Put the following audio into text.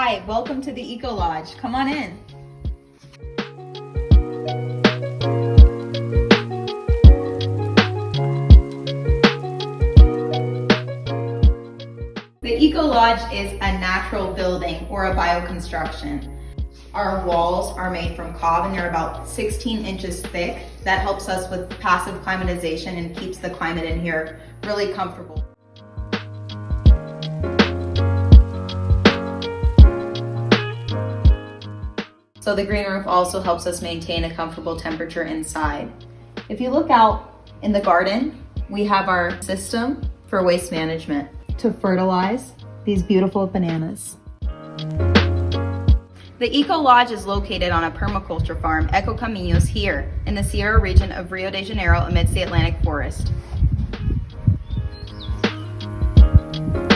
Hi, welcome to the Eco Lodge. Come on in. The Eco Lodge is a natural building or a bioconstruction. Our walls are made from cob and they're about 16 inches thick. That helps us with passive climatization and keeps the climate in here really comfortable. So the green roof also helps us maintain a comfortable temperature inside. If you look out in the garden, we have our system for waste management to fertilize these beautiful bananas. The Eco Lodge is located on a permaculture farm, Eco Caminos, here in the Sierra region of Rio de Janeiro amidst the Atlantic forest.